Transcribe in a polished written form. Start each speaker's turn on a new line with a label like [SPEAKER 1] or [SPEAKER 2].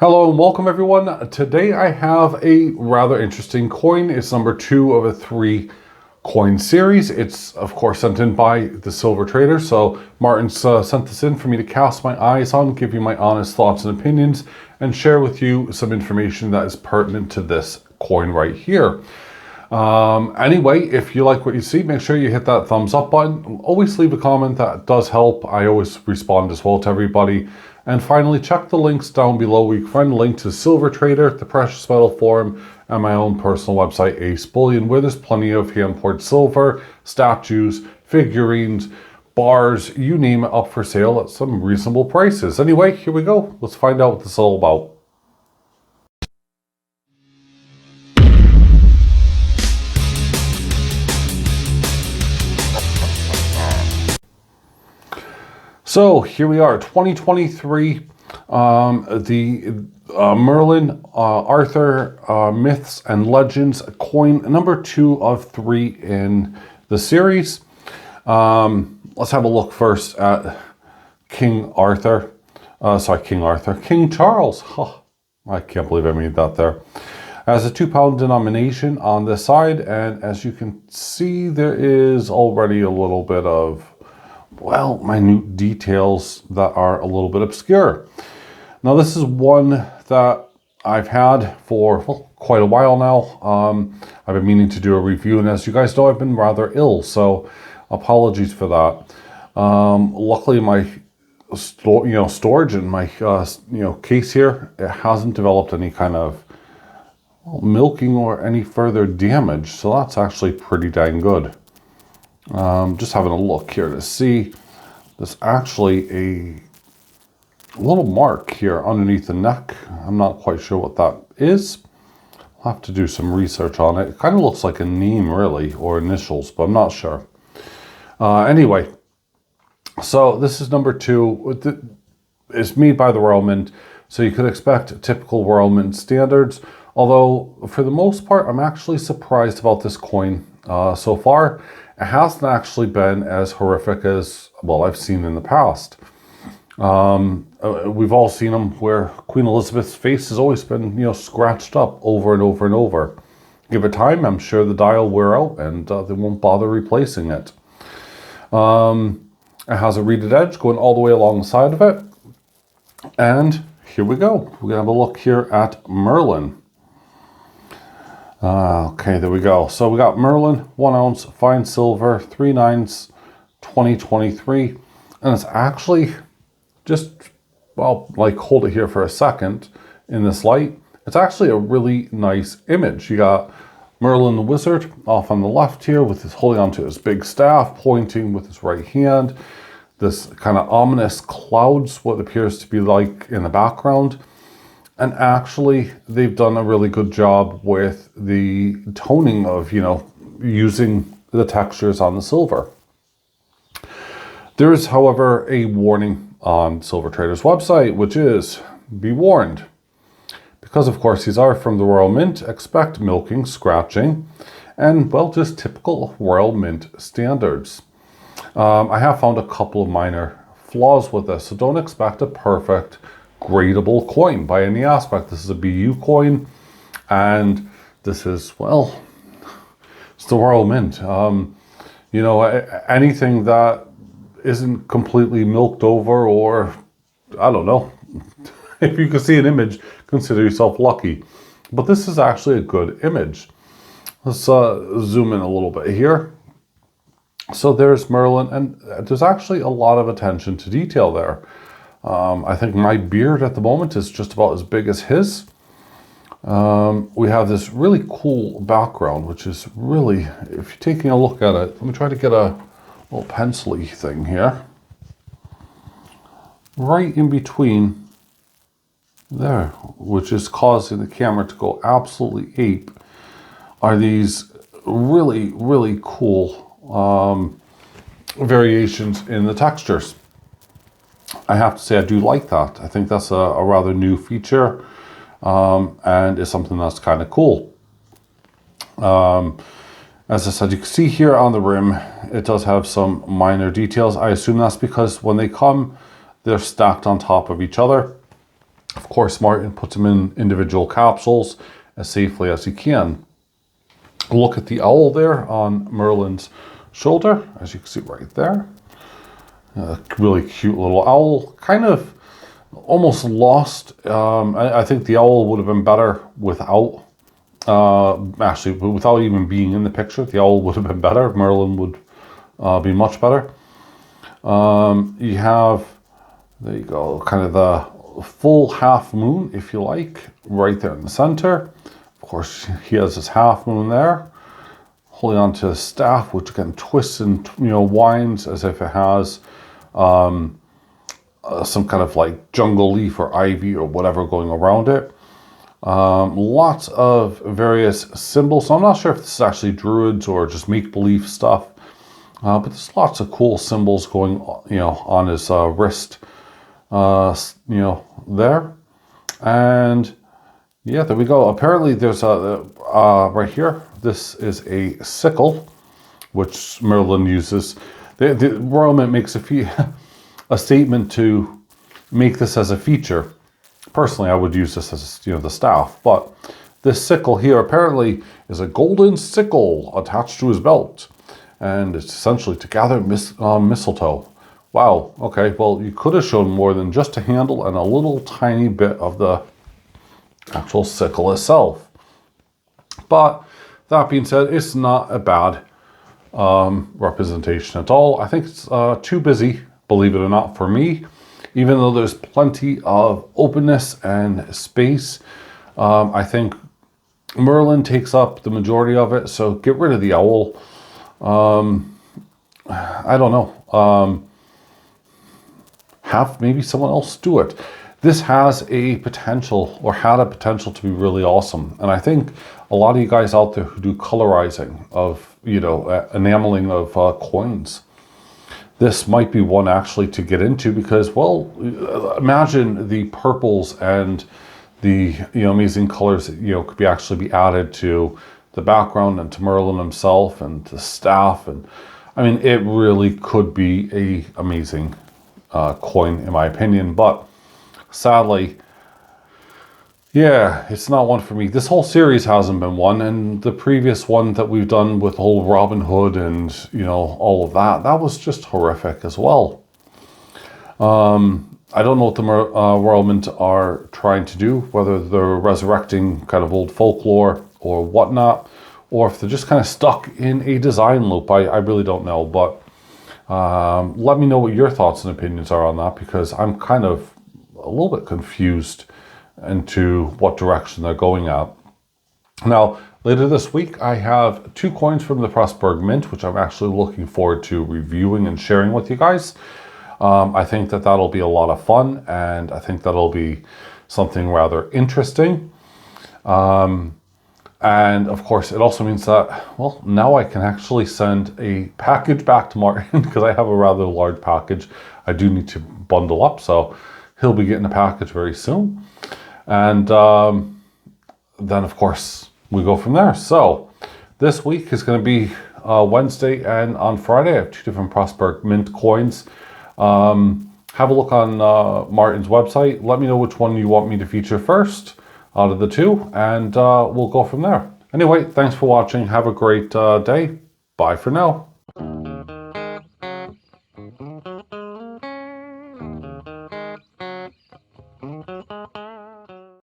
[SPEAKER 1] Hello and welcome everyone. Today I have a rather interesting coin. It's number 2 of a 3 coin series. It's of course sent in by the Silver Trader. So Martin's sent this in for me to cast my eyes on, give you my honest thoughts and opinions, and share with you some information that is pertinent to this coin right here. Anyway, if you like what you see, make sure you hit that thumbs up button. Always leave a comment, that does help. I always respond as well to everybody. And finally, check the links down below where you can find a link to Silver Trader, the Precious Metal Forum, and my own personal website, AceBullion, where there's plenty of hand-poured silver, statues, figurines, bars, you name it, up for sale at some reasonable prices. Anyway, here we go. Let's find out what this is all about. So here we are, 2023, the Merlin Arthur Myths and Legends coin, number 2 of 3 in the series. Let's have a look first at King Charles. Oh, I can't believe I made that there. Has a £2 denomination on this side, and as you can see, there is already a little bit of, well, minute details that are a little bit obscure. Now this is one that I've had for quite a while now. I've been meaning to do a review, and as you guys know, I've been rather ill, so apologies for that. Luckily my storage and my case here, it hasn't developed any kind of milking or any further damage, so that's actually pretty dang good. Just having a look here to see, there's actually a little mark here underneath the neck. I'm not quite sure what that is. I'll have to do some research on it. It kind of looks like a name really, or initials, but I'm not sure. Anyway, so this is number 2. It's made by the Royal Mint, so you could expect typical Royal Mint standards. Although, for the most part, I'm actually surprised about this coin so far. It hasn't actually been as horrific as, well, I've seen in the past. We've all seen them where Queen Elizabeth's face has always been, scratched up over and over and over. Give it time, I'm sure the die will wear out and they won't bother replacing it. It has a reeded edge going all the way along the side of it. And here we go. We're going to have a look here at Merlin. Okay, there we go. So we got Merlin, 1 ounce, fine silver, 3/9, 2023. And it's actually just, well, like hold it here for a second in this light. It's actually a really nice image. You got Merlin the Wizard off on the left here with his holding onto his big staff, pointing with his right hand. This kind of ominous clouds, what appears to be like in the background. And actually, they've done a really good job with the toning of, using the textures on the silver. There is, however, a warning on Silver Trader's website, which is, be warned. Because, of course, these are from the Royal Mint, expect milking, scratching, and, well, just typical Royal Mint standards. I have found a couple of minor flaws with this, so don't expect a perfect gradable coin by any aspect. This is a BU coin, and this is, well, it's the Royal Mint. Anything that isn't completely milked over, or I don't know, if you can see an image, consider yourself lucky. But this is actually a good image. Let's zoom in a little bit here. So there's Merlin, and there's actually a lot of attention to detail there. I think my beard at the moment is just about as big as his. We have this really cool background, which is really, if you're taking a look at it, let me try to get a little pencil-y thing here. Right in between there, which is causing the camera to go absolutely ape, are these really, really cool variations in the textures. I have to say I do like that. I think that's a rather new feature, and is something that's kind of cool. As I said, you can see here on the rim, it does have some minor details. I assume that's because when they come, they're stacked on top of each other. Of course, Martin puts them in individual capsules as safely as he can. Look at the owl there on Merlin's shoulder, as you can see right there. A really cute little owl, kind of almost lost. I think the owl would have been better without, actually, without even being in the picture. The owl would have been better. Merlin would be much better. You have, there you go, kind of the full half moon, if you like, right there in the center. Of course, he has his half moon there, holding on to his staff, which again twists and winds as if it has some kind of like jungle leaf or ivy or whatever going around it. Lots of various symbols. So I'm not sure if this is actually druids or just make-believe stuff, but there's lots of cool symbols going, on his wrist, there. And yeah, there we go. Apparently there's a, right here, this is a sickle, which Merlin uses. The Royal Mint makes a statement to make this as a feature. Personally, I would use this as, the staff, but this sickle here apparently is a golden sickle attached to his belt, and it's essentially to gather mistletoe. Wow, okay, well, you could have shown more than just a handle and a little tiny bit of the actual sickle itself. But that being said, it's not a bad representation at all. I think it's too busy, believe it or not, for me. Even though there's plenty of openness and space, I think Merlin takes up the majority of it. So get rid of the owl. I don't know. Have maybe someone else do it. This has a potential, or had a potential, to be really awesome. And I think a lot of you guys out there who do colorizing of, enameling of coins, this might be one actually to get into, because, well, imagine the purples and the amazing colors that could actually be added to the background and to Merlin himself and the staff, and I mean, it really could be a amazing coin, in my opinion. But sadly, yeah, it's not one for me. This whole series hasn't been one, and the previous one that we've done with the whole Robin Hood and all of that was just horrific as well. I don't know what the Royal Mint are trying to do, whether they're resurrecting kind of old folklore or whatnot, or if they're just kind of stuck in a design loop. I really don't know, but let me know what your thoughts and opinions are on that, because I'm kind of a little bit confused into what direction they're going at. Now, later this week, I have 2 coins from the Pressburg Mint, which I'm actually looking forward to reviewing and sharing with you guys. I think that that'll be a lot of fun, and I think that'll be something rather interesting. And of course, it also means that, well, now I can actually send a package back to Martin, because I have a rather large package I do need to bundle up, so he'll be getting a package very soon. And then, of course, we go from there. So this week is going to be Wednesday, and on Friday I have 2 different Pressburg Mint coins. Have a look on Martin's website. Let me know which one you want me to feature first out of the 2, and we'll go from there. Anyway, thanks for watching. Have a great day. Bye for now.